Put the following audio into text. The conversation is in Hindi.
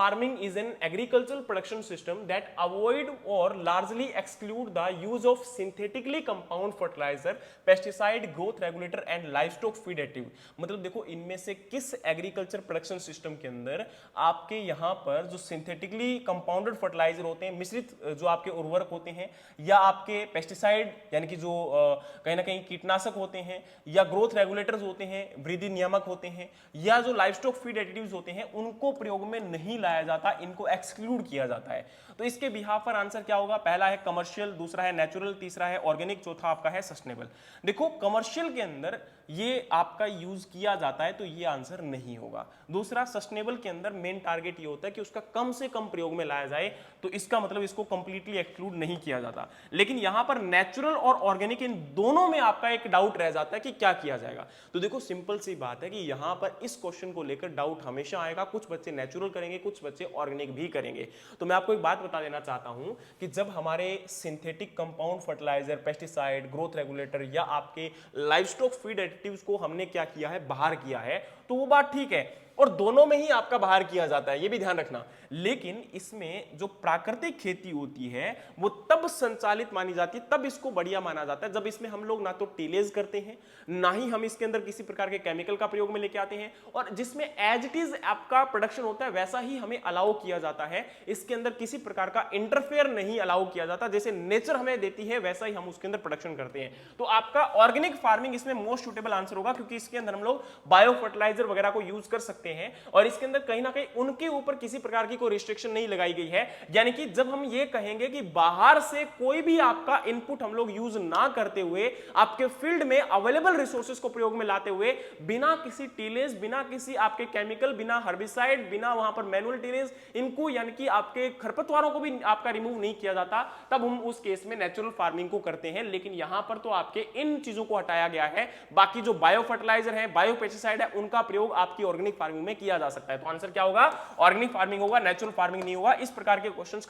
Farming is an agricultural production system that avoid or largely exclude the use of synthetically compound fertilizer, pesticide, growth regulator and livestock feed additive। मतलब देखो इनमें से किस एग्रीकल्चर प्रोडक्शन सिस्टम के अंदर आपके यहाँ पर जो सिंथेटिकली कंपाउंडेड फर्टिलाइजर होते हैं, मिश्रित जो आपके उर्वरक होते हैं, या आपके पेस्टिसाइड यानी कि जो कहीं ना कहीं कीटनाशक होते हैं, या ग्रोथ रेगुलेटर्स होते हैं, वृद्धि नियामक होते हैं, या जो लाइवस्टॉक फीड एडिटिव्स होते हैं, उनको प्रयोग में नहीं लाया जाता, इनको एक्सक्लूड किया जाता है। तो इसके बिहाफ पर आंसर क्या होगा? पहला है कमर्शियल, दूसरा है नेचुरल, तीसरा है ऑर्गेनिक, चौथा आपका है सस्टेनेबल। देखो कमर्शियल के अंदर ये आपका यूज किया जाता है तो ये आंसर नहीं होगा। दूसरा सस्टेनेबल के अंदर मेन टारगेट ये होता है कि उसका कम से कम प्रयोग में लाया जाए, तो इसका मतलब इसको कंप्लीटली एक्सक्लूड नहीं किया जाता। लेकिन यहां पर नेचुरल और ऑर्गेनिक इन दोनों में आपका एक डाउट रह जाता है कि क्या किया जाएगा। तो देखो सिंपल सी बात है कि यहां पर इस क्वेश्चन को लेकर डाउट हमेशा आएगा। कुछ बच्चे नेचुरल करेंगे, कुछ बच्चे ऑर्गेनिक भी करेंगे। तो मैं आपको एक बात बता देना चाहता हूं कि जब हमारे synthetic compound fertiliser, pesticide, growth regulator या आपके लाइवस्टॉक फीड एडिटिव्स को हमने क्या किया है, बाहर किया है, तो वो बात ठीक है और दोनों में ही आपका बाहर किया जाता है, ये भी ध्यान रखना। लेकिन इसमें जो प्राकृतिक खेती होती है वो तब संचालित मानी जाती है, तब इसको बढ़िया माना जाता है जब इसमें हम लोग ना तो टीलेज करते हैं, ना ही हम इसके अंदर किसी प्रकार के केमिकल का प्रयोग में लेके आते हैं, और जिसमें एज इट इज आपका प्रोडक्शन होता है वैसा ही हमें अलाउ किया जाता है। इसके अंदर किसी प्रकार का इंटरफेयर नहीं अलाउ किया जाता, जैसे नेचर हमें देती है वैसा ही हम उसके अंदर प्रोडक्शन करते हैं। तो आपका ऑर्गेनिक फार्मिंग इसमें मोस्ट सुटेबल आंसर होगा, क्योंकि इसके अंदर हम लोग बायो फर्टिलाइजर वगैरह को यूज कर सकते हैं और इसके अंदर कहीं ना कहीं उनके ऊपर किसी प्रकार की कोई रिस्ट्रिक्शन नहीं लगाई गई है। यानी कि जब हम ये कहेंगे कि बाहर से कोई भी आपका इनपुट हम लोग यूज ना करते हुए आपके फील्ड में अवेलेबल रिसोर्सेज को प्रयोग में लाते हुए, बिना किसी टीलेज, बिना किसी आपके केमिकल, बिना हर्बिसाइड, बिना वहां पर मैनुअल टीलेज, इनको यानी कि आपके खरपतवारों को भी आपका रिमूव नहीं किया जाता, तब हम उस केस में नेचुरल फार्मिंग को करते हैं। लेकिन यहां पर तो आपके इन चीजों को हटाया गया है। बाकी जो बायो फर्टिलाइजर है, बायो पेस्टिसाइड है, उनका प्रयोग आपकी ऑर्गेनिक फार्मिंग में किया जा सकता है। तो आंसर क्या होगा? ऑर्गेनिक फार्मिंग होगा, नेचुरल फार्मिंग नहीं होगा। इस प्रकार के क्वेश्चंस